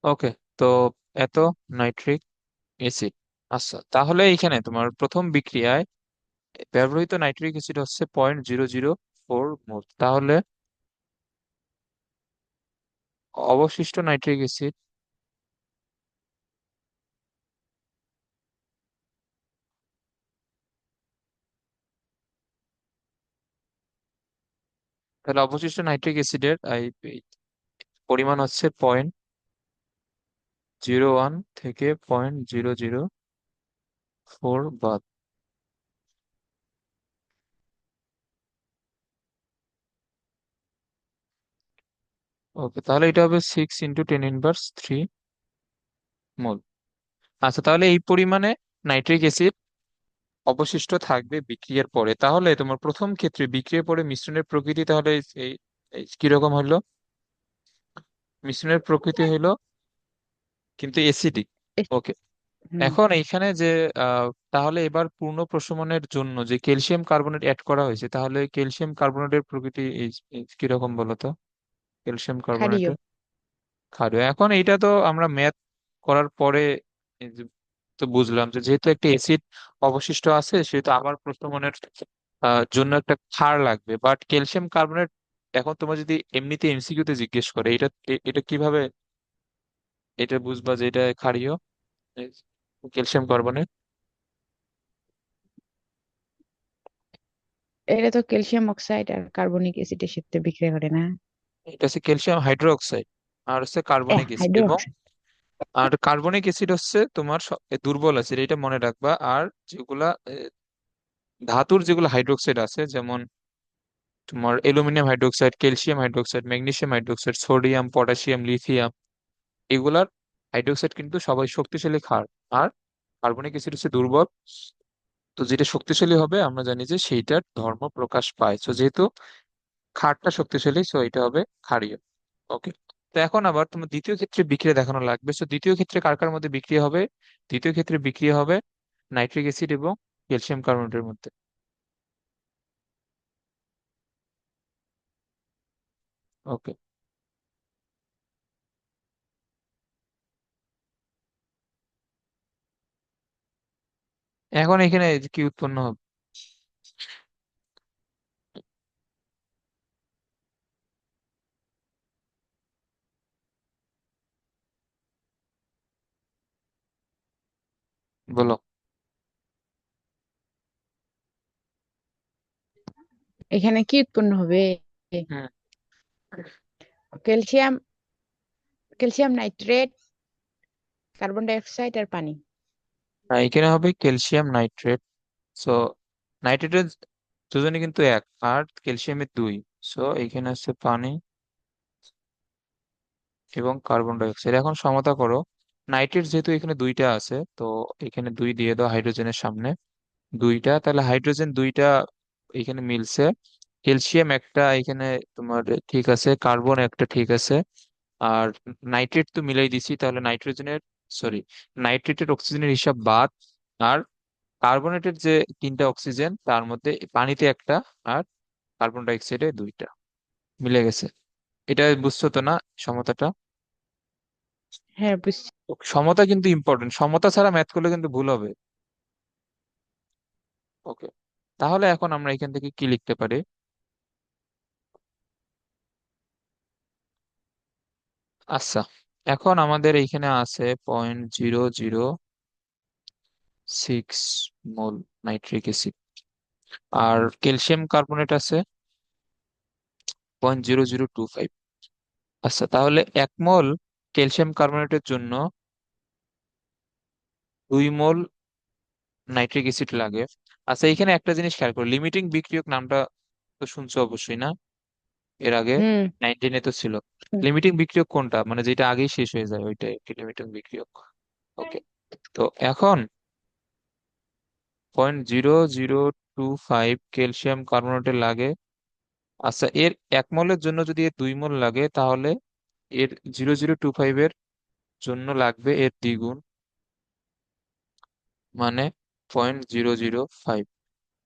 ওকে। তো এত nitric acid. আচ্ছা, তাহলে এইখানে তোমার প্রথম বিক্রিয়ায় ব্যবহৃত নাইট্রিক অ্যাসিড হচ্ছে 0.004 মোল। তাহলে অবশিষ্ট নাইট্রিক অ্যাসিড, তাহলে অবশিষ্ট নাইট্রিক অ্যাসিডের এই পরিমাণ হচ্ছে 0.01 থেকে 0.004 বার। ওকে, তাহলে এটা হবে 6 × 10⁻³ মোল। আচ্ছা, তাহলে এই পরিমাণে নাইট্রিক অ্যাসিড অবশিষ্ট থাকবে বিক্রিয়ার পরে। তাহলে তোমার প্রথম ক্ষেত্রে বিক্রিয়ার পরে মিশ্রণের প্রকৃতি তাহলে এই এই কিরকম হলো? মিশ্রণের প্রকৃতি হলো কিন্তু অ্যাসিডিক। এ- ওকে। হুম। এখন এইখানে যে তাহলে এবার পূর্ণ প্রশমনের জন্য যে ক্যালসিয়াম কার্বনেট অ্যাড করা হয়েছে, তাহলে ক্যালসিয়াম কার্বনেটের প্রকৃতি এই কিরকম বলো তো? ক্যালসিয়াম ক্ষারীয়। কার্বনেটের ক্ষারীয়। এখন এইটা তো আমরা ম্যাথ করার পরে এই যে তো বুঝলাম যে যেহেতু একটা অ্যাসিড অবশিষ্ট আছে, সেহেতু আবার প্রশমনের জন্য একটা ক্ষার লাগবে। বাট ক্যালসিয়াম কার্বনেট এখন তোমার যদি এমনিতে এমসিকিউ তে জিজ্ঞেস করে, এটা কিভাবে এটা বুঝবা যে এটা ক্ষারীয় ক্যালসিয়াম কার্বনেট? এটা তো ক্যালসিয়াম অক্সাইড আর কার্বনিক অ্যাসিডের সাথে বিক্রিয়া করে না? এটা হচ্ছে ক্যালসিয়াম হাইড্রোক্সাইড আর হচ্ছে কার্বনিক অ্যাসিড। হাইড্রো এবং অক্সাইড। আর কার্বনিক অ্যাসিড হচ্ছে তোমার দুর্বল অ্যাসিড, এটা মনে রাখবা। আর যেগুলা ধাতুর যেগুলো হাইড্রোক্সাইড আছে, যেমন তোমার aluminium hydroxide, calcium hydroxide, magnesium hydroxide, sodium, potassium, lithium, এগুলার হাইড্রোক্সাইড কিন্তু সবাই শক্তিশালী ক্ষার। আর কার্বনিক অ্যাসিড হচ্ছে দুর্বল। তো যেটা শক্তিশালী হবে আমরা জানি যে সেইটার ধর্ম প্রকাশ পায়। তো যেহেতু ক্ষারটা শক্তিশালী, সো এটা হবে ক্ষারীয়। ওকে। তো এখন আবার তোমার দ্বিতীয় ক্ষেত্রে বিক্রিয়া দেখানো লাগবে। তো দ্বিতীয় ক্ষেত্রে কার কার মধ্যে বিক্রিয়া হবে? দ্বিতীয় ক্ষেত্রে বিক্রিয়া হবে নাইট্রিক অ্যাসিড এবং ক্যালসিয়াম কার্বনেটের মধ্যে। ওকে। এখন এখানে কি উৎপন্ন হবে? বলো। এখানে কি উৎপন্ন হবে? হুম। Calcium, calcium nitrate, carbon die oxide আর পানি। এখানে হবে ক্যালসিয়াম নাইট্রেট। সো নাইট্রেটের দুজনে কিন্তু এক, আর ক্যালসিয়ামের দুই। সো এখানে হচ্ছে পানি এবং কার্বন ডাই অক্সাইড। এখন সমতা করো। নাইট্রেট যেহেতু এখানে দুইটা আছে, তো এখানে দুই দিয়ে দাও হাইড্রোজেনের সামনে। দুইটা, তাহলে হাইড্রোজেন দুইটা এখানে মিলছে। ক্যালসিয়াম একটা এখানে তোমার ঠিক আছে, কার্বন একটা ঠিক আছে। আর নাইট্রেট তো মিলাই দিছি, তাহলে নাইট্রোজেনের সরি নাইট্রেটের অক্সিজেনের হিসাব বাদ। আর কার্বনেটের যে তিনটা অক্সিজেন তার মধ্যে পানিতে একটা, আর কার্বন ডাই অক্সাইডে দুইটা মিলে গেছে। এটা বুঝছো তো না সমতাটা? হ্যাঁ, বুঝছি। সমতা কিন্তু ইম্পর্টেন্ট, সমতা ছাড়া ম্যাথ করলে কিন্তু ভুল হবে। ওকে। তাহলে এখন আমরা এখান থেকে কি লিখতে পারি? আচ্ছা, এখন আমাদের এইখানে আছে 0.006 মোল নাইট্রিক অ্যাসিড। আর ক্যালসিয়াম কার্বনেট আছে 0.0025। আচ্ছা, তাহলে 1 মোল ক্যালসিয়াম কার্বনেটের জন্য 2 মোল নাইট্রিক অ্যাসিড লাগে। আচ্ছা, এখানে একটা জিনিস খেয়াল করো, লিমিটিং বিক্রিয়ক নামটা তো শুনছো অবশ্যই না? এর আগে হুম। 19 তো ছিল। লিমিটিং বিক্রিয়ক কোনটা, মানে যেটা আগেই শেষ হয়ে যায় ওইটাই একটি লিমিটিং বিক্রিয়ক। ওকে। তো এখন 0.0025 ক্যালসিয়াম কার্বনেটের লাগে। আচ্ছা, এর 1 মোলের জন্য যদি এর 2 মোল লাগে, তাহলে এর 0.025 এর জন্য লাগবে এর দ্বিগুণ, মানে 0.005।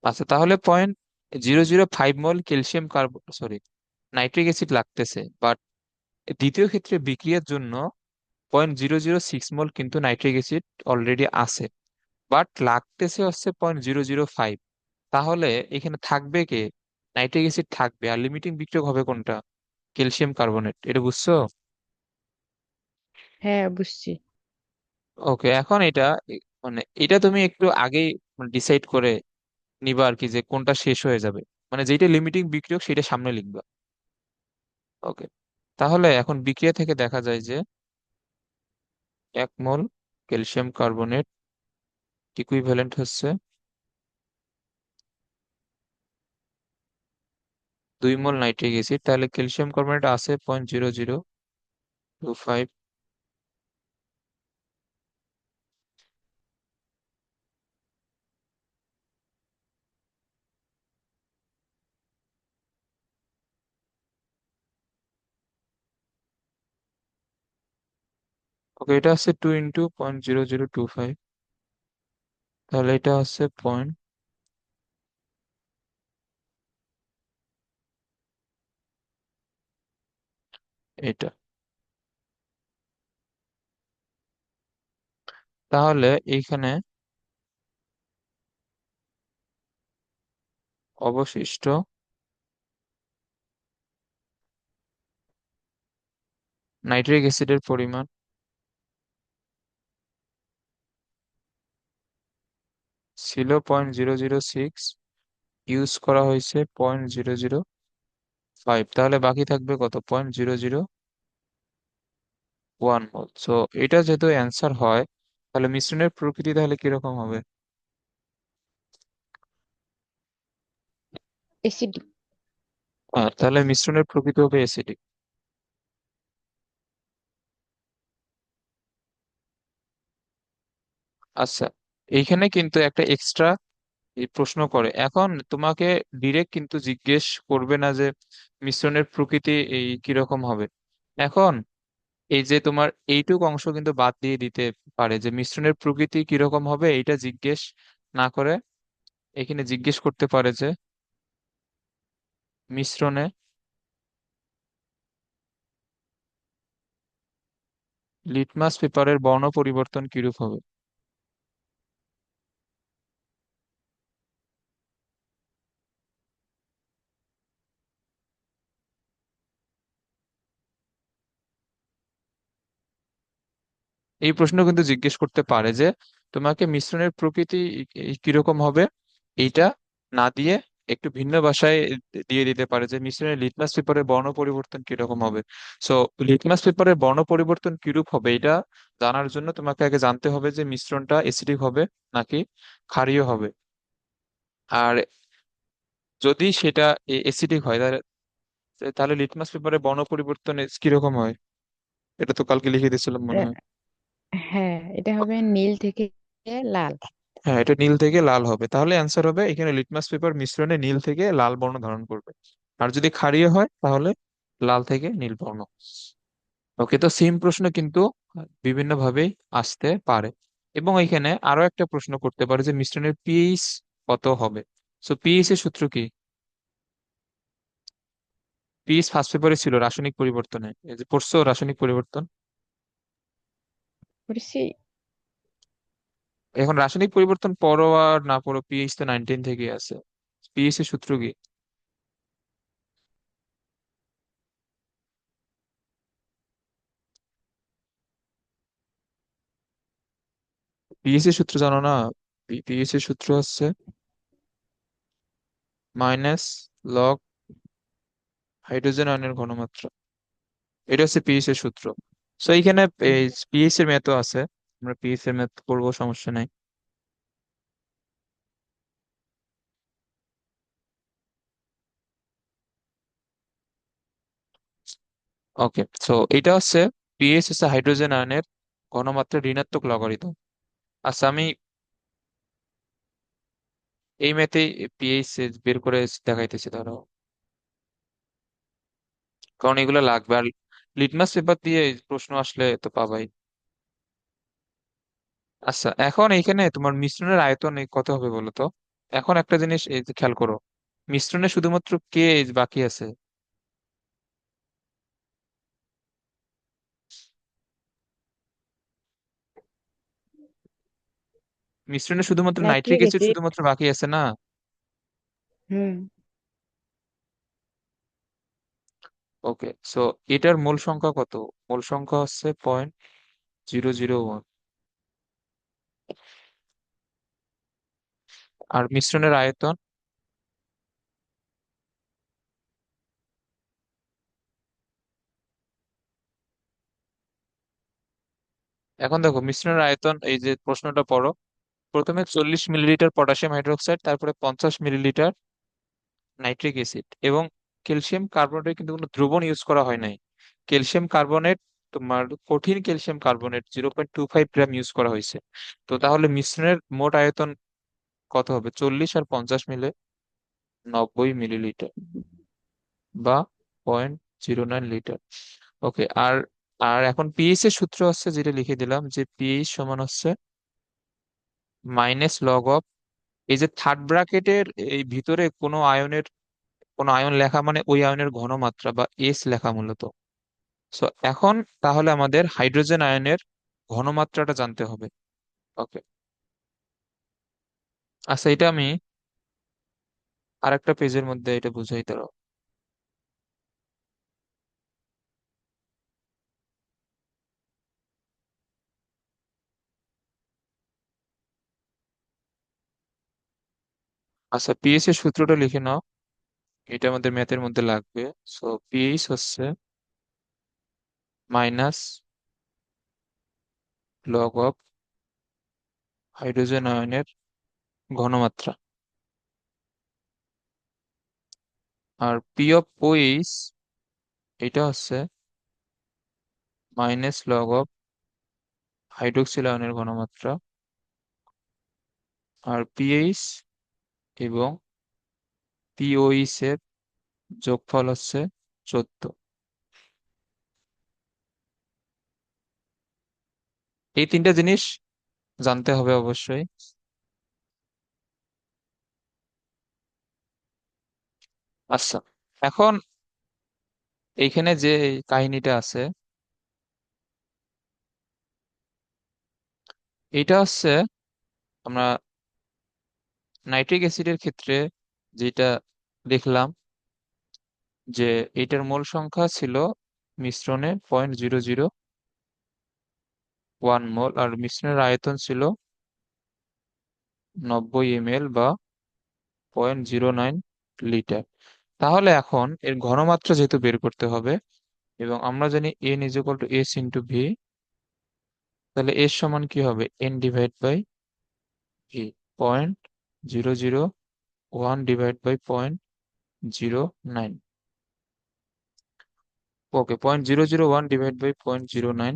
আচ্ছা, তাহলে 0.005 মোল ক্যালসিয়াম নাইট্রিক অ্যাসিড লাগতেছে। বাট দ্বিতীয় ক্ষেত্রে বিক্রিয়ার জন্য 0.006 মোল কিন্তু নাইট্রিক অ্যাসিড অলরেডি আছে, বাট লাগতেছে হচ্ছে 0.005। তাহলে এখানে থাকবে কে? নাইট্রিক অ্যাসিড থাকবে, আর লিমিটিং বিক্রিয়ক হবে কোনটা? Calcium carbonate. এটা বুঝছো? হ্যাঁ, বুঝছি। ওকে, এখন এটা মানে এটা তুমি একটু আগেই ডিসাইড করে নিবা আর কি, যে কোনটা শেষ হয়ে যাবে। মানে যেটা লিমিটিং বিক্রিয়ক সেটা সামনে লিখবা। ওকে, তাহলে এখন বিক্রিয়া থেকে দেখা যায় যে 1 মোল ক্যালসিয়াম কার্বনেট ইকুইভ্যালেন্ট হচ্ছে 2 মোল নাইট্রিক অ্যাসিড। তাহলে ক্যালসিয়াম কার্বনেট আছে 0.0025। ওকে, এটা হচ্ছে 2 × 0.0025। তাহলে এটা হচ্ছে পয়েন্ট, এটা। তাহলে এইখানে অবশিষ্ট নাইট্রিক অ্যাসিডের পরিমাণ ছিল 0.006, ইউজ করা হয়েছে 0.005। তাহলে বাকি থাকবে কত? 0.001 মোল। সো এটা যেহেতু অ্যান্সার হয়, তাহলে মিশ্রণের প্রকৃতি তাহলে কিরকম হবে? অ্যাসিডিক। তাহলে মিশ্রণের প্রকৃতি হবে অ্যাসিডিক। আচ্ছা, এইখানে কিন্তু একটা এক্সট্রা প্রশ্ন করে। এখন তোমাকে ডিরেক্ট কিন্তু জিজ্ঞেস করবে না যে মিশ্রণের প্রকৃতি এই কিরকম হবে। এখন এই যে তোমার এইটুক অংশ কিন্তু বাদ দিয়ে দিতে পারে, যে মিশ্রণের প্রকৃতি কিরকম হবে এটা জিজ্ঞেস না করে এখানে জিজ্ঞেস করতে পারে যে মিশ্রণে লিটমাস পেপারের বর্ণ পরিবর্তন কিরূপ হবে। এই প্রশ্ন কিন্তু জিজ্ঞেস করতে পারে যে তোমাকে মিশ্রণের প্রকৃতি কিরকম হবে, এইটা না দিয়ে একটু ভিন্ন ভাষায় দিয়ে দিতে পারে যে মিশ্রণের লিটমাস পেপারের বর্ণ পরিবর্তন কিরকম হবে। সো লিটমাস পেপারের বর্ণ পরিবর্তন কিরূপ হবে এটা জানার জন্য তোমাকে আগে জানতে হবে যে মিশ্রণটা অ্যাসিডিক হবে নাকি ক্ষারীয় হবে। আর যদি সেটা অ্যাসিডিক হয়, তাহলে তাহলে লিটমাস পেপারের বর্ণ পরিবর্তন কিরকম হয়? এটা তো কালকে লিখে দিয়েছিলাম মনে হয়। হ্যাঁ, এটা হবে নীল থেকে লাল। হ্যাঁ, এটা নীল থেকে লাল হবে। তাহলে অ্যান্সার হবে এখানে লিটমাস পেপার মিশ্রণে নীল থেকে লাল বর্ণ ধারণ করবে। আর যদি ক্ষারীয় হয় তাহলে লাল থেকে নীল বর্ণ। ওকে, তো সেম প্রশ্ন কিন্তু বিভিন্ন ভাবেই আসতে পারে। এবং এখানে আরো একটা প্রশ্ন করতে পারে যে মিশ্রণের পিএইচ কত হবে। সো পিএইচ এর সূত্র কি? পিএইচ ফার্স্ট পেপারে ছিল রাসায়নিক পরিবর্তনে, এই যে পড়ছো রাসায়নিক পরিবর্তন। বুঝছি। এখন রাসায়নিক পরিবর্তন পড়ো আর না পড়ো, পিএইচ তো 19 থেকে আছে। পিএইচ এর সূত্র কি? পিএইচ এর সূত্র জানো না? পিএইচ এর সূত্র হচ্ছে মাইনাস লগ হাইড্রোজেন আয়নের ঘনমাত্রা। এটা হচ্ছে পিএইচ এর সূত্র। সো এইখানে পিএইচ এর ম্যাথও আছে, আমরা পিএইচ এর ম্যাথ করবো, সমস্যা নাই। ওকে, সো এটা হচ্ছে পিএইচ হচ্ছে হাইড্রোজেন আয়নের ঘনমাত্রা ঋণাত্মক লগারিদম। আচ্ছা, আমি এই ম্যাথে পিএইচ বের করে দেখাইতেছি, ধরো, কারণ এগুলো লাগবে। আর লিটমাস পেপার দিয়ে এই প্রশ্ন আসলে তো পাবাই। আচ্ছা, এখন এইখানে তোমার মিশ্রণের আয়তন কত হবে বলো তো? এখন একটা জিনিস এই যে খেয়াল করো, মিশ্রণে শুধুমাত্র কে বাকি আছে? মিশ্রণে শুধুমাত্র নাইট্রিক নাইট্রিক অ্যাসিড অ্যাসিড। শুধুমাত্র বাকি আছে না। হুম। ওকে, সো এটার মোল সংখ্যা কত? মোল সংখ্যা হচ্ছে 0.001। আর মিশ্রণের আয়তন, এখন দেখো মিশ্রণের আয়তন, এই যে প্রশ্নটা পড়ো, প্রথমে 40 মিলিলিটার পটাশিয়াম হাইড্রোক্সাইড, তারপরে 50 মিলিলিটার নাইট্রিক অ্যাসিড এবং ক্যালসিয়াম কার্বনেটের কিন্তু কোনো দ্রবণ ইউজ করা হয় নাই। ক্যালসিয়াম কার্বনেট, তোমার কঠিন ক্যালসিয়াম কার্বনেট 0.25 গ্রাম ইউজ করা হয়েছে। তো তাহলে মিশ্রণের মোট আয়তন কত হবে? 40 আর 50 মিলে 90 মিলিলিটার, বা 0.09 লিটার। ওকে, আর আর এখন পিএইচ এর সূত্র হচ্ছে, যেটা লিখে দিলাম, যে পিএইচ সমান হচ্ছে -log অফ, এই যে থার্ড ব্র্যাকেটের এই ভিতরে কোনো আয়ন লেখা মানে ওই আয়নের ঘনমাত্রা বা এস লেখা মূলত। সো এখন তাহলে আমাদের হাইড্রোজেন আয়নের ঘনমাত্রাটা জানতে হবে। ওকে, আচ্ছা, এটা আমি আরেকটা পেজের মধ্যে এটা বুঝাই দাঁড়াও। আচ্ছা, পিএইচ এর সূত্রটা লিখে নাও, এটা আমাদের ম্যাথের মধ্যে লাগবে। সো পিএইচ হচ্ছে -log অফ হাইড্রোজেন আয়নের ঘনমাত্রা। আর পি অফ ওইচ, এটা হচ্ছে -log অফ হাইড্রোক্সিল আয়নের ঘনমাত্রা। আর পিএইচ এবং পিওইচ এর যোগফল হচ্ছে 14। এই তিনটা জিনিস জানতে হবে অবশ্যই। আচ্ছা, এখন এইখানে যে কাহিনীটা আছে, এটা হচ্ছে আমরা নাইট্রিক অ্যাসিডের ক্ষেত্রে যেটা দেখলাম, যে এটার মোল সংখ্যা ছিল মিশ্রণে 0.001 মোল, আর মিশ্রণের আয়তন ছিল 90 ml বা 0.09 লিটার। তাহলে এখন এর ঘনমাত্রা যেহেতু বের করতে হবে, এবং আমরা জানি N = S × V, তাহলে এর সমান কি হবে? N/V, 0.001/0.09। ওকে, 0.001/0.09।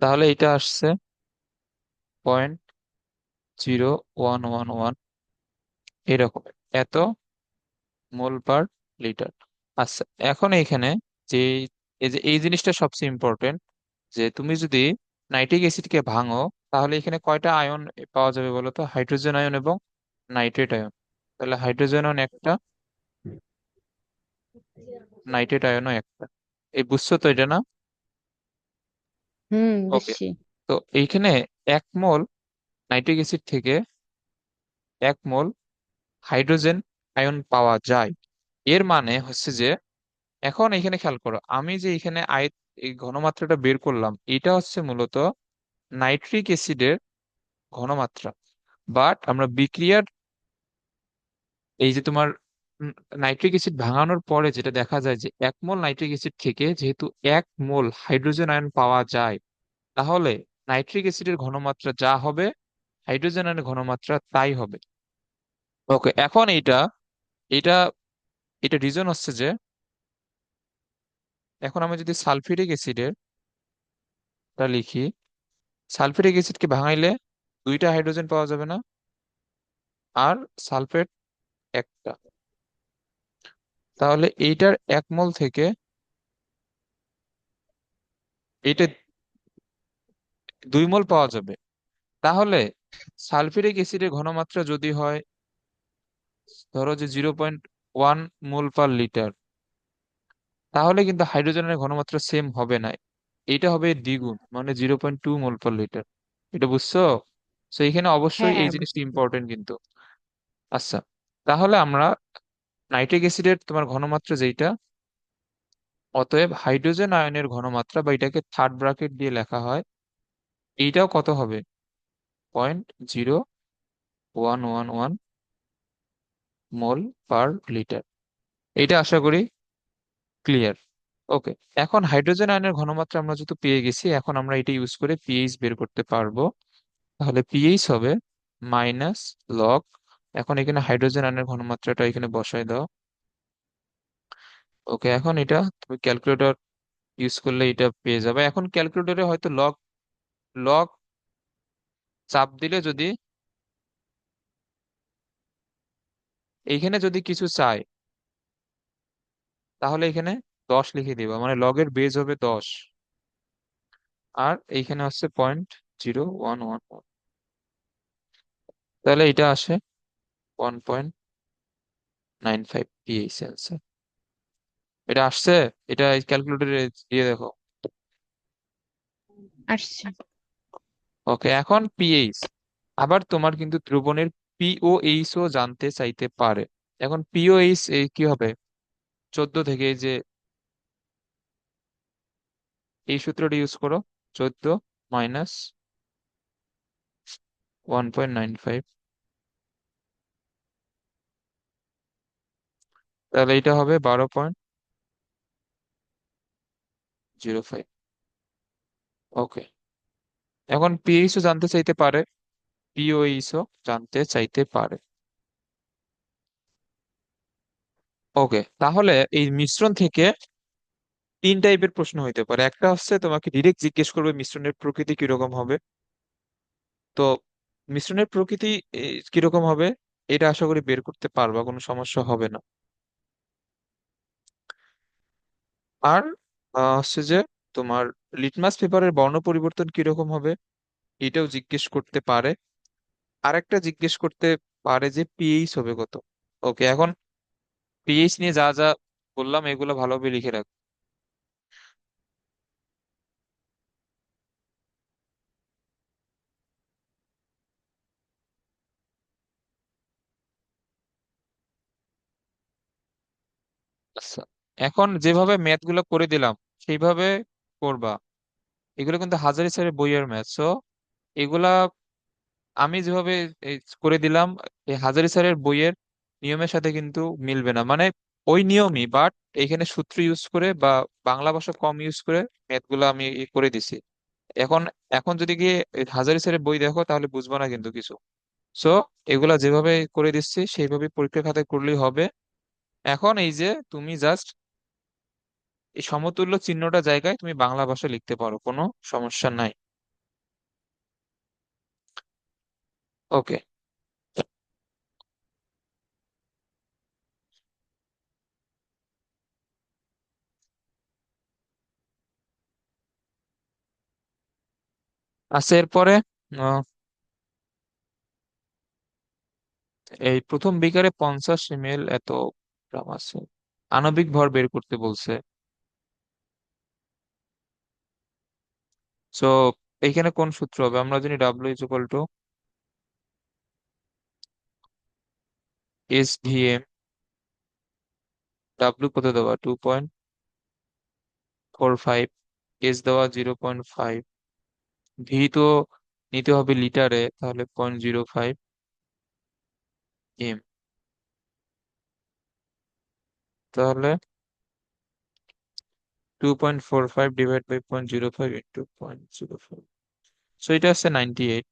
তাহলে এটা আসছে 0.0111, এরকম, এত মোল পার লিটার। আচ্ছা, এখন এইখানে যে এই যে এই জিনিসটা সবচেয়ে ইম্পর্টেন্ট, যে তুমি যদি নাইট্রিক অ্যাসিডকে ভাঙো, তাহলে এখানে কয়টা আয়ন পাওয়া যাবে বলো তো? হাইড্রোজেন আয়ন এবং নাইট্রেট আয়ন। তাহলে হাইড্রোজেন আয়ন একটা, নাইট্রেট আয়নও একটা। এই বুঝছো তো এটা, না? হুম, ওকে, বুঝছি। তো এইখানে 1 মোল নাইট্রিক অ্যাসিড থেকে 1 মোল হাইড্রোজেন আয়ন পাওয়া যায়। এর মানে হচ্ছে যে, এখন এখানে খেয়াল করো, আমি যে এখানে এই ঘনমাত্রাটা বের করলাম, এটা হচ্ছে মূলত নাইট্রিক অ্যাসিডের ঘনমাত্রা। বাট আমরা বিক্রিয়ার, এই যে তোমার নাইট্রিক অ্যাসিড ভাঙানোর পরে যেটা দেখা যায়, যে 1 মোল নাইট্রিক অ্যাসিড থেকে যেহেতু 1 মোল হাইড্রোজেন আয়ন পাওয়া যায়, তাহলে নাইট্রিক অ্যাসিডের ঘনমাত্রা যা হবে, হাইড্রোজেন আয়নের ঘনমাত্রা তাই হবে। ওকে, এখন এটা এটা রিজন হচ্ছে যে, এখন আমি যদি সালফিউরিক অ্যাসিডের টা লিখি, সালফিউরিক অ্যাসিডকে ভাঙাইলে 2টা হাইড্রোজেন পাওয়া যাবে না, আর সালফেট একটা। তাহলে এইটার 1 মোল থেকে এইটা 2 মোল পাওয়া যাবে। তাহলে সালফিউরিক অ্যাসিডের ঘনমাত্রা যদি হয়, ধরো যে 0.1 মোল পার লিটার, তাহলে কিন্তু হাইড্রোজেনের ঘনমাত্রা সেম হবে না, এটা হবে দ্বিগুণ, মানে 0.2 মোল পার লিটার। এটা বুঝছো? তো এখানে অবশ্যই হ্যাঁ এই জিনিসটা ইম্পর্টেন্ট কিন্তু। আচ্ছা, তাহলে আমরা নাইট্রিক অ্যাসিডের তোমার ঘনমাত্রা যেটা, অতএব হাইড্রোজেন আয়নের ঘনমাত্রা, বা এটাকে থার্ড ব্র্যাকেট দিয়ে লেখা হয়, এইটাও কত হবে? 0.0111 মোল পার লিটার। এটা আশা করি ক্লিয়ার। ওকে, এখন হাইড্রোজেন আয়নের ঘনমাত্রা আমরা যেহেতু পেয়ে গেছি, এখন আমরা এটা ইউজ করে পিএইচ বের করতে পারবো। তাহলে পিএইচ হবে -log, এখন এখানে হাইড্রোজেন আয়নের ঘনমাত্রাটা এখানে বসায় দাও। ওকে, এখন এটা তুমি ক্যালকুলেটর ইউজ করলে এটা পেয়ে যাবে। এখন ক্যালকুলেটরে হয়তো লগ লগ চাপ দিলে যদি, এইখানে যদি কিছু চাই, তাহলে এখানে 10 লিখে দিবা, মানে লগের বেজ হবে 10, আর এইখানে হচ্ছে 0.0111, তাহলে এটা আসে 1.95 পিএইচ সেন্সার। এটা আসছে, এটা ক্যালকুলেটরে দিয়ে দেখো। আসছে। ওকে, এখন পিএইচ, আবার তোমার কিন্তু দ্রবণের পিওএইচ ও জানতে চাইতে পারে। এখন পিওএইচ কি হবে? 14 থেকে এই যে এই সূত্রটা ইউজ করো, 14 মাইনাস 1.95, তাহলে এটা হবে 12.05। ওকে, এখন পিএইচ ও জানতে চাইতে পারে, পিওএইচ ও জানতে চাইতে পারে। ওকে, তাহলে এই মিশ্রণ থেকে তিন টাইপের প্রশ্ন হইতে পারে। একটা হচ্ছে তোমাকে ডিরেক্ট জিজ্ঞেস করবে মিশ্রণের প্রকৃতি কিরকম হবে। তো মিশ্রণের প্রকৃতি কিরকম হবে, এটা আশা করি বের করতে পারবা, কোনো সমস্যা হবে না। আর হচ্ছে যে তোমার লিটমাস পেপারের বর্ণ পরিবর্তন কিরকম হবে, এটাও জিজ্ঞেস করতে পারে। আর একটা জিজ্ঞেস করতে পারে যে পিএইচ হবে কত। ওকে, এখন পিএইচ নিয়ে যা যা বললাম এগুলো ভালোভাবে লিখে রাখ। আচ্ছা, এখন যেভাবে ম্যাথ গুলো করে দিলাম সেইভাবে করবা। এগুলো কিন্তু হাজারি স্যারের বইয়ের ম্যাথ, সো এগুলা আমি যেভাবে এই করে দিলাম, এই হাজারি স্যারের বইয়ের নিয়মের সাথে কিন্তু মিলবে না, মানে ওই নিয়মই, বাট এখানে সূত্র ইউজ করে বা বাংলা ভাষা কম ইউজ করে ম্যাথ গুলো আমি করে দিছি। এখন এখন যদি গিয়ে এই হাজারি স্যারের বই দেখো তাহলে বুঝবো না কিন্তু কিছু। সো এগুলা যেভাবে করে দিচ্ছি সেইভাবে পরীক্ষা খাতায় করলেই হবে। এখন এই যে তুমি জাস্ট এই সমতুল্য চিহ্নটা জায়গায় তুমি বাংলা ভাষা লিখতে পারো, কোনো সমস্যা নাই। ওকে, আচ্ছা এরপরে আহ, এই প্রথম বিকারে 50 ml এত গ্রাম আছে, আণবিক ভর বের করতে বলছে। সো এইখানে কোন সূত্র হবে? আমরা জানি W=SVM। ডাব্লিউ কত দেওয়া? 2.45। এস দেওয়া 0.5। ভি তো নিতে হবে লিটারে, তাহলে 0.05 এম। তাহলে 2.45 ডিভাইড বাই 0.05 ইন্টু 0.05, সো এটা হচ্ছে 98।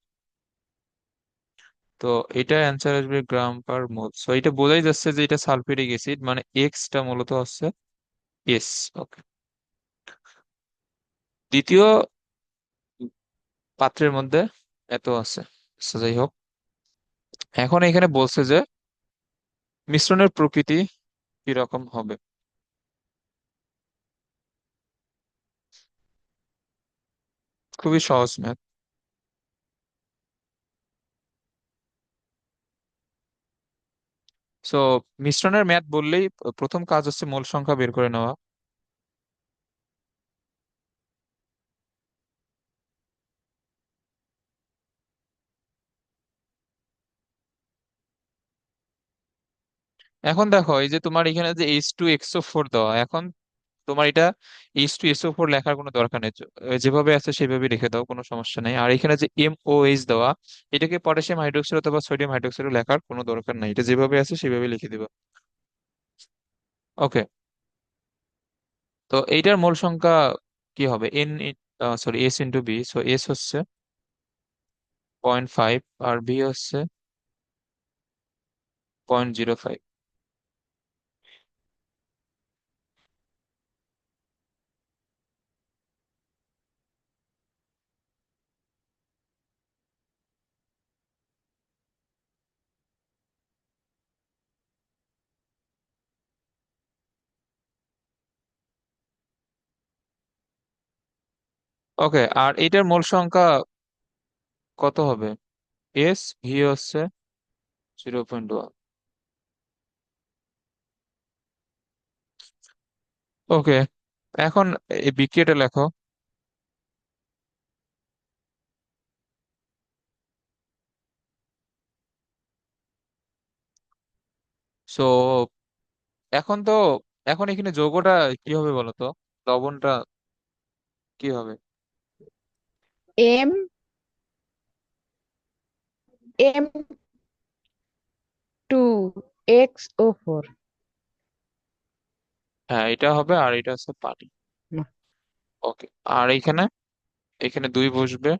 তো এটা অ্যান্সার আসবে গ্রাম পার মোল। সো এটা বোঝাই যাচ্ছে যে এটা সালফিউরিক অ্যাসিড, মানে এক্সটা মূলত হচ্ছে এস। ওকে, দ্বিতীয় পাত্রের মধ্যে এত আছে। আচ্ছা, যাই হোক, এখন এখানে বলছে যে মিশ্রণের প্রকৃতি কিরকম হবে। খুবই সহজ ম্যাথ। সো মিশ্রণের ম্যাথ বললেই প্রথম কাজ হচ্ছে মোল সংখ্যা বের করে নেওয়া। এখন দেখো এই যে তোমার এখানে যে H2XO4 দেওয়া, এখন তোমার এটা H2SO4 লেখার কোনো দরকার নেই, যেভাবে আছে সেভাবে রেখে দাও, কোনো সমস্যা নেই। আর এখানে যে MOH দেওয়া, এটাকে পটাশিয়াম হাইড্রোক্সাইড অথবা সোডিয়াম হাইড্রোক্সাইড লেখার কোনো দরকার নাই, এটা যেভাবে আছে সেভাবে লিখে দিবা। ওকে। তো এইটার মোল সংখ্যা কি হবে? Sorry, S × B। So S হচ্ছে 0.5 আর বি হচ্ছে 0.05। ওকে, আর এইটার মোল সংখ্যা কত হবে? ভি হচ্ছে 0.1। ওকে, এখন এই বিক্রিয়াটা লেখো। সো এখন তো, এখন এখানে যৌগটা কি হবে বলো তো? লবণটা কি হবে? M M 2XO4। হ্যাঁ, এটা হবে, আর এটা হচ্ছে পানি। ওকে। আর এইখানে, এখানে 2 বসবে,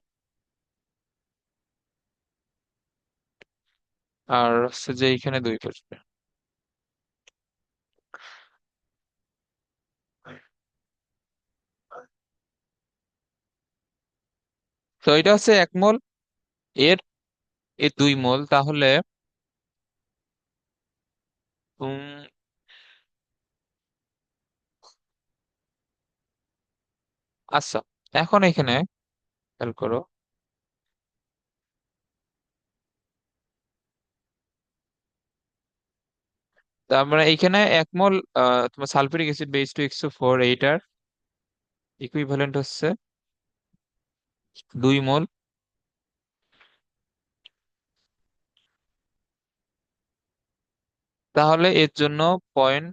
আর হচ্ছে যে এইখানে 2 বসবে। তো এটা হচ্ছে 1 মোল, এর এর 2 মোল, তাহলে উম আচ্ছা, এখন এখানে খেয়াল করো। তার মানে এইখানে 1 মোল তোমার সালফিউরিক অ্যাসিড H2XO4, এইটার ইকুইভ্যালেন্ট হচ্ছে 2 মোল। তাহলে এর জন্য পয়েন্ট,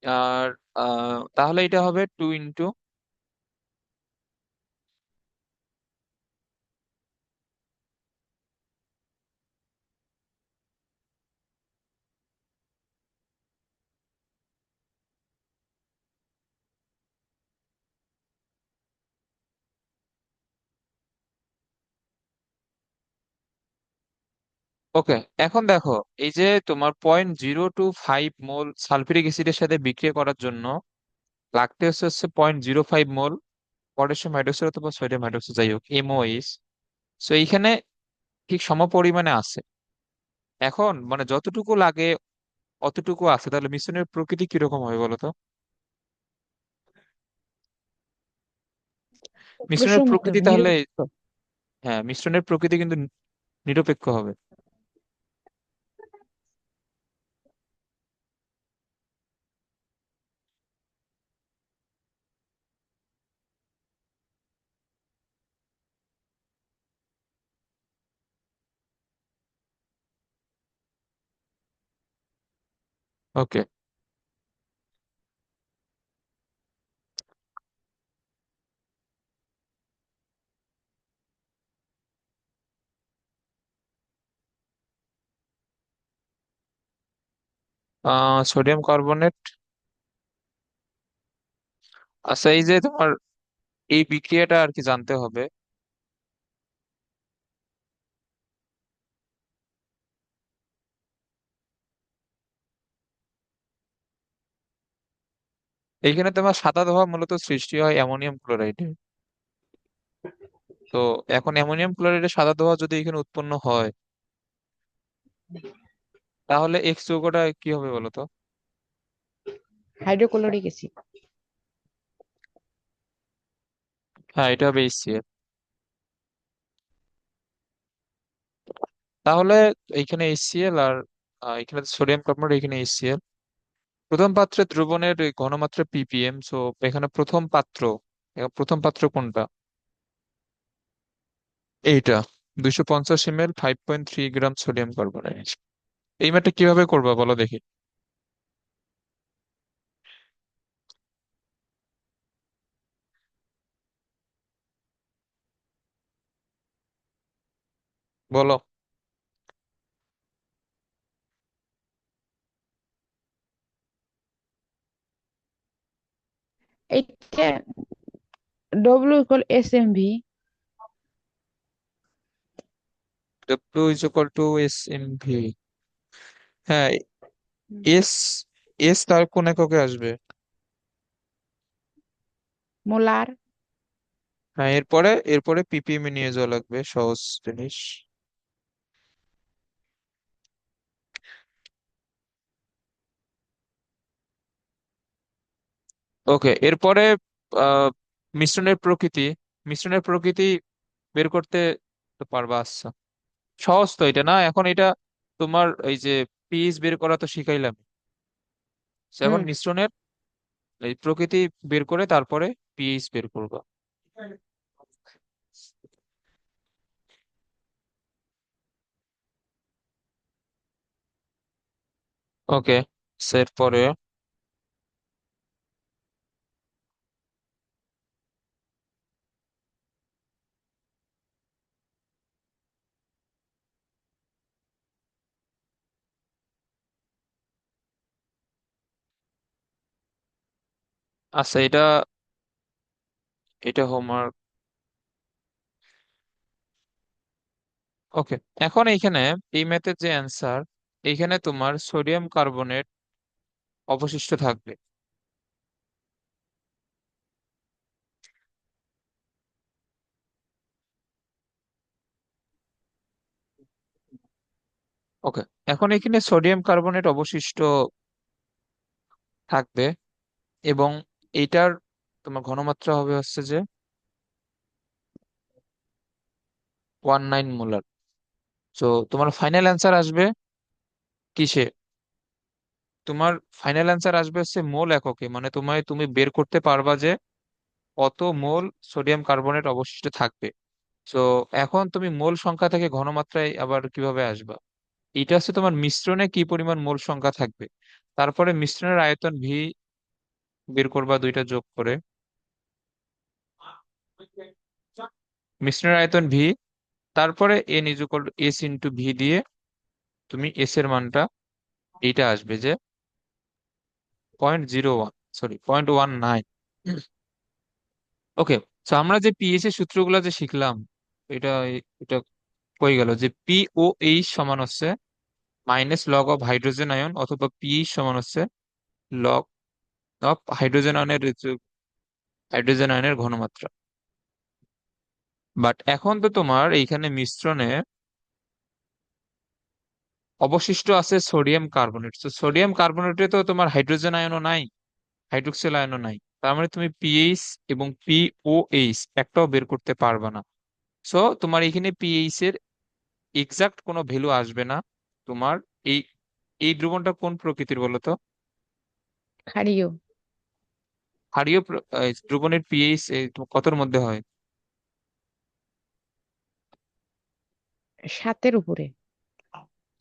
আর তাহলে এটা হবে 2 × ওকে। এখন দেখো, এই যে তোমার 0.025 মোল সালফিউরিক অ্যাসিডের সাথে বিক্রিয়া করার জন্য লাগতে হচ্ছে 0.05 মোল পটাশিয়াম হাইড্রোক্সাইড অথবা সোডিয়াম হাইড্রোক্সাইড, যাই হোক, MOH। সো এইখানে ঠিক সম পরিমাণে আছে। এখন মানে যতটুকু লাগে অতটুকু আছে, তাহলে মিশ্রণের প্রকৃতি কিরকম হবে বলো তো? মিশ্রণের প্রশমিত প্রকৃতি তাহলে, নিরপেক্ষ। হ্যাঁ, মিশ্রণের প্রকৃতি কিন্তু নিরপেক্ষ হবে। ওকে। Sodium carbonate. আচ্ছা, এই যে তোমার এই বিক্রিয়াটা আর কি জানতে হবে। এইখানে তোমার সাদা ধোঁয়া মূলত সৃষ্টি হয় অ্যামোনিয়াম ক্লোরাইডে। তো এখন অ্যামোনিয়াম ক্লোরাইডের সাদা ধোঁয়া যদি এখানে উৎপন্ন হয়, তাহলে এক্স যৌগটা কি হবে বলো তো? Hydrochloric acid. হ্যাঁ, এটা হবে HCl। তাহলে এইখানে HCl, আর এখানে সোডিয়াম কার্বনেট, এখানে HCl। প্রথম পাত্রে দ্রবণের ঘনমাত্রা ppm। সো এখানে প্রথম পাত্র কোনটা? এইটা 250 ml 5.3 গ্রাম সোডিয়াম কার্বনেট। এই ম্যাথটা কিভাবে করবা বলো দেখি। বলো। এইটা W = SMV। W = SMV। হ্যাঁ। এস, এস তার কোন এককে আসবে? মোলার। হ্যাঁ, এরপরে এরপরে পিপিএম এ নিয়ে যাওয়া লাগবে, সহজ জিনিস। ওকে, এরপরে আহ মিশ্রণের প্রকৃতি, মিশ্রণের প্রকৃতি বের করতে তো পারবা? আচ্ছা, সহজ তো এটা না এখন এটা। তোমার এই যে পিএইচ বের করা তো শিখাইলাম। So, এখন হুম। মিশ্রণের এই প্রকৃতি বের করে তারপরে পিএইচ বের করবা। ওকে, এরপরে আচ্ছা, এটা এটা হোমওয়ার্ক। ওকে, এখন এইখানে এই ম্যাথের যে অ্যান্সার, এইখানে তোমার সোডিয়াম কার্বনেট অবশিষ্ট থাকবে। ওকে, এখন এখানে সোডিয়াম কার্বনেট অবশিষ্ট থাকবে এবং এইটার তোমার ঘনমাত্রা হবে হচ্ছে যে 19 মোলার। তো তোমার ফাইনাল অ্যান্সার আসবে কিসে? তোমার ফাইনাল অ্যান্সার আসবে হচ্ছে মোল এককে, মানে তুমি বের করতে পারবা যে কত মোল সোডিয়াম কার্বনেট অবশিষ্ট থাকবে। তো এখন তুমি মোল সংখ্যা থেকে ঘনমাত্রায় আবার কিভাবে আসবা? এটা হচ্ছে তোমার মিশ্রণে কি পরিমাণ মোল সংখ্যা থাকবে, তারপরে মিশ্রণের আয়তন ভি বের করবা দুইটা যোগ করে। মিশ্রণের আয়তন ভি, তারপরে N = S × V দিয়ে তুমি এস এর মানটা এইটা আসবে যে 0.01, সরি 0.19। ওকে, তো আমরা যে পিএইচ এর সূত্রগুলো যে শিখলাম, এটা এটা হয়ে গেল যে POH সমান হচ্ছে minus log of hydrogen ion, অথবা পিএইচ সমান হচ্ছে লগ অফ হাইড্রোজেন আয়নের ঘনমাত্রা। বাট এখন তো তোমার এইখানে মিশ্রণে অবশিষ্ট আছে সোডিয়াম কার্বনেট। তো সোডিয়াম কার্বনেটে তো তোমার হাইড্রোজেন আয়নও নাই, হাইড্রোক্সিল আয়নও নাই। তার মানে তুমি পিএইচ এবং পিওএইচ একটাও বের করতে পারবে না। সো তোমার এখানে পিএইচ এর এক্সাক্ট কোনো ভ্যালু আসবে না। তোমার এই এই দ্রবণটা কোন প্রকৃতির বলো তো? ক্ষারীয়। ক্ষারীয় দ্রবণের পিএইচ কতর মধ্যে হয়? 7-এর উপরে।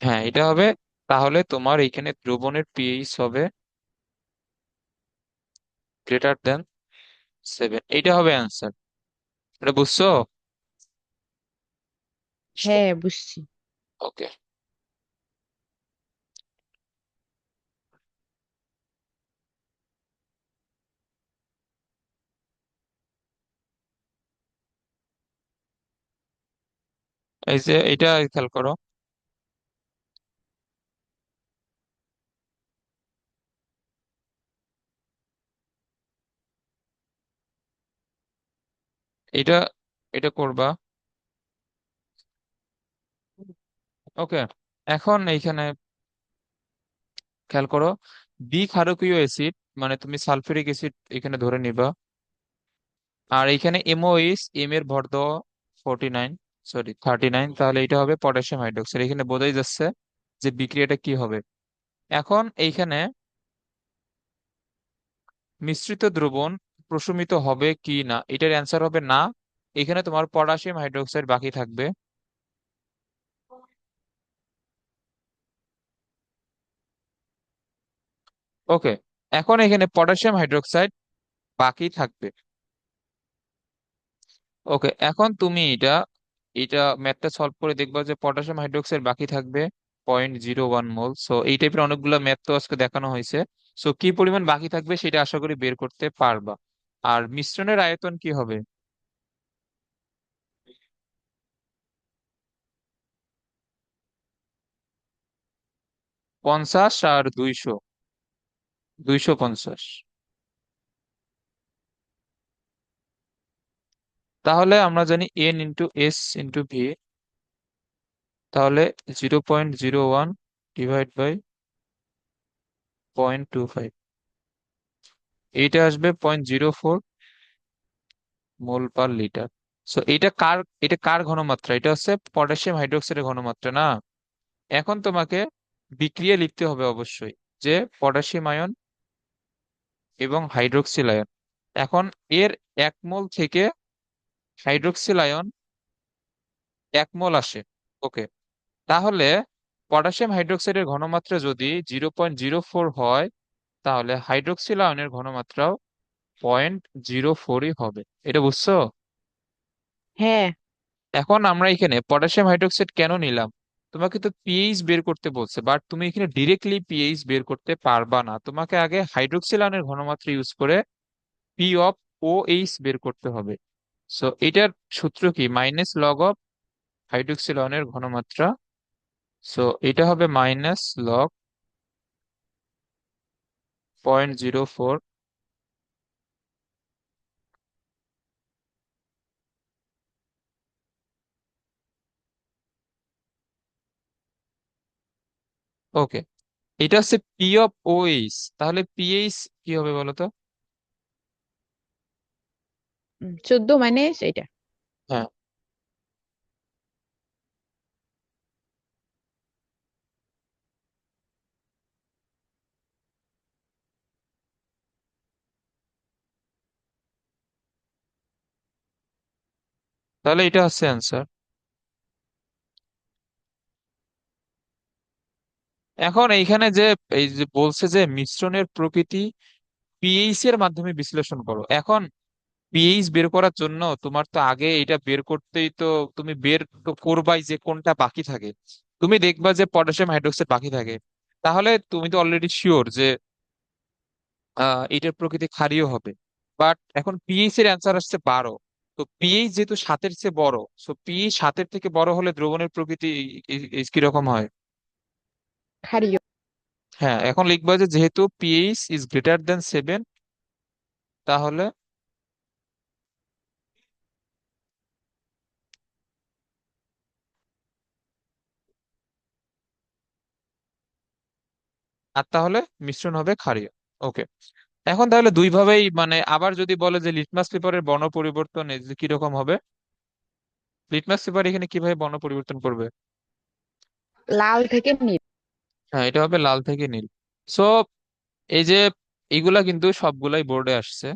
হ্যাঁ, এটা হবে। তাহলে তোমার এখানে দ্রবণের পিএইচ হবে >7। এইটা হবে অ্যান্সার। এটা বুঝছো? হ্যাঁ, বুঝছি। ওকে, এই যে এটা খেয়াল করো। এটা এটা করবা। ওকে, এখন এইখানে খেয়াল করো, ক্ষারকীয় অ্যাসিড মানে তুমি সালফিউরিক অ্যাসিড এখানে ধরে নিবা। আর এখানে এমওএইচ, এম এর ভর দাও 49, সরি 39, তাহলে এটা হবে পটাশিয়াম হাইড্রোক্সাইড। এখানে বোঝাই যাচ্ছে যে বিক্রিয়াটা কি হবে। এখন এইখানে মিশ্রিত দ্রবণ প্রশমিত হবে কি না, এটার অ্যান্সার হবে না। এখানে তোমার পটাশিয়াম হাইড্রোক্সাইড বাকি থাকবে। ওকে, এখন এখানে পটাশিয়াম হাইড্রোক্সাইড বাকি থাকবে। ওকে, এখন তুমি এটা এটা ম্যাথটা সলভ করে দেখবা যে পটাশিয়াম হাইড্রোক্সাইড বাকি থাকবে 0.01 মোল। সো এই টাইপের অনেকগুলো ম্যাথ তো আজকে দেখানো হয়েছে। সো কি পরিমাণ বাকি থাকবে সেটা আশা করি বের করতে পারবা। আর মিশ্রণের আয়তন কি হবে? 50 আর 200, 250। তাহলে আমরা জানি N × S × V, তাহলে 0.01 ডিভাইড বাই 0.25, এইটা আসবে 0.04 মোল/লিটার। সো এটা কার ঘনমাত্রা? এটা হচ্ছে পটাশিয়াম হাইড্রোক্সাইডের ঘনমাত্রা না? এখন তোমাকে বিক্রিয়া লিখতে হবে অবশ্যই, যে পটাশিয়াম আয়ন এবং হাইড্রোক্সিল আয়ন। এখন এর 1 মোল থেকে হাইড্রোক্সিল আয়ন 1 মোল আসে। ওকে, তাহলে পটাশিয়াম হাইড্রোক্সাইডের ঘনমাত্রা যদি 0.04 হয়, তাহলে হাইড্রোক্সিল আয়নের ঘনমাত্রাও 0.04ই হবে। এটা বুঝছো? হ্যাঁ। এখন আমরা এখানে পটাশিয়াম হাইড্রোক্সাইড কেন নিলাম? তোমাকে তো পিএইচ বের করতে বলছে, বাট তুমি এখানে ডিরেক্টলি পিএইচ বের করতে পারবা না। তোমাকে আগে হাইড্রোক্সিল আয়নের ঘনমাত্রা ইউজ করে P(OH) বের করতে হবে। সো এটার সূত্র কি? -log অফ হাইড্রোক্সিল আয়নের ঘনমাত্রা। সো এটা হবে -log 0.04। ওকে, এটা হচ্ছে P(OH). তাহলে পিএইচ কি হবে বলো তো? 14 মাইনাস এটা। হ্যাঁ, তাহলে এটা হচ্ছে অ্যান্সার। এখন এইখানে যে এই যে বলছে যে মিশ্রণের প্রকৃতি পিএইচ এর মাধ্যমে বিশ্লেষণ করো। এখন পিএইচ বের করার জন্য তোমার তো আগে এটা বের করতেই তো, তুমি বের তো করবাই যে কোনটা বাকি থাকে। তুমি দেখবা যে পটাশিয়াম হাইড্রোক্সাইড বাকি থাকে, তাহলে তুমি তো অলরেডি শিওর যে এটার প্রকৃতি ক্ষারীয় হবে। বাট এখন পিএইচ এর অ্যান্সার আসছে 12। তো পিএইচ যেহেতু 7-এর চেয়ে বড়, সো পিএইচ 7-এর থেকে বড় হলে দ্রবণের প্রকৃতি কিরকম হয়? ক্ষারীয়। হ্যাঁ, এখন লিখবা যে যেহেতু পিএইচ ইজ গ্রেটার দেন 7, তাহলে তাহলে মিশ্রণ হবে ক্ষারীয়। ওকে, এখন তাহলে দুই ভাবেই, মানে আবার যদি বলে যে লিটমাস পেপারের বর্ণ পরিবর্তন কিরকম হবে, লিটমাস পেপার এখানে কিভাবে বর্ণ পরিবর্তন করবে? লাল থেকে নীল। হ্যাঁ, এটা হবে লাল থেকে নীল। সো এই যে এইগুলা কিন্তু সবগুলাই বোর্ডে আসছে।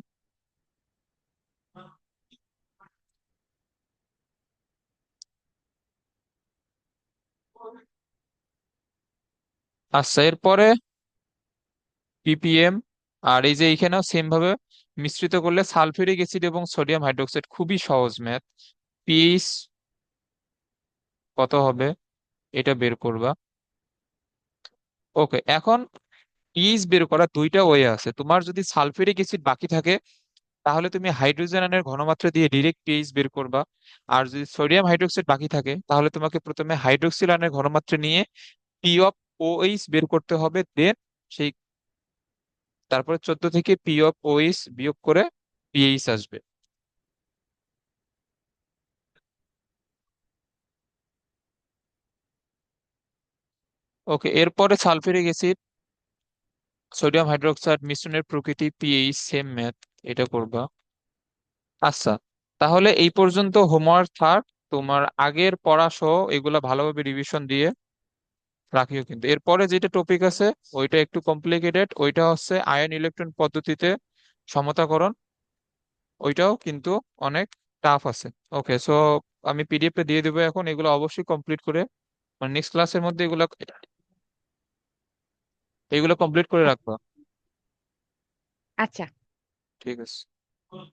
আচ্ছা, এরপরে পিপিএম। আর এই যে এখানেও সেম ভাবে মিশ্রিত করলে সালফিউরিক অ্যাসিড এবং সোডিয়াম হাইড্রোক্সাইড, খুবই সহজ ম্যাথ। পিএইচ কত হবে এটা বের করবা। ওকে, এখন পিএইচ বের করার দুইটা ওয়ে আছে। তোমার যদি সালফিউরিক অ্যাসিড বাকি থাকে, তাহলে তুমি হাইড্রোজেন আয়নের ঘনমাত্রা দিয়ে ডিরেক্ট পিএইচ বের করবা। আর যদি সোডিয়াম হাইড্রোক্সাইড বাকি থাকে, তাহলে তোমাকে প্রথমে হাইড্রোক্সিল আয়নের ঘনমাত্রা নিয়ে P(OH) বের করতে হবে। দেন সেই তারপরে 14 থেকে P(OH) বিয়োগ করে পিএইচ আসবে। ওকে, এরপরে সালফিউরিক অ্যাসিড সোডিয়াম হাইড্রোক্সাইড মিশ্রণের প্রকৃতি পিএইচ, সেম ম্যাথ, এটা করবা। আচ্ছা, তাহলে এই পর্যন্ত হোমওয়ার্ক থাক। তোমার আগের পড়া সহ এগুলা ভালোভাবে রিভিশন দিয়ে রাখিও। কিন্তু এরপরে যেটা টপিক আছে ওইটা একটু কমপ্লিকেটেড, ওইটা হচ্ছে আয়ন ইলেকট্রন পদ্ধতিতে সমতাকরণ। ওইটাও কিন্তু অনেক টাফ আছে। ওকে, সো আমি পিডিএফ এ দিয়ে দেবো এখন, এগুলো অবশ্যই কমপ্লিট করে, মানে নেক্সট ক্লাসের মধ্যে এগুলো এগুলো কমপ্লিট করে রাখবা। আচ্ছা। ঠিক আছে।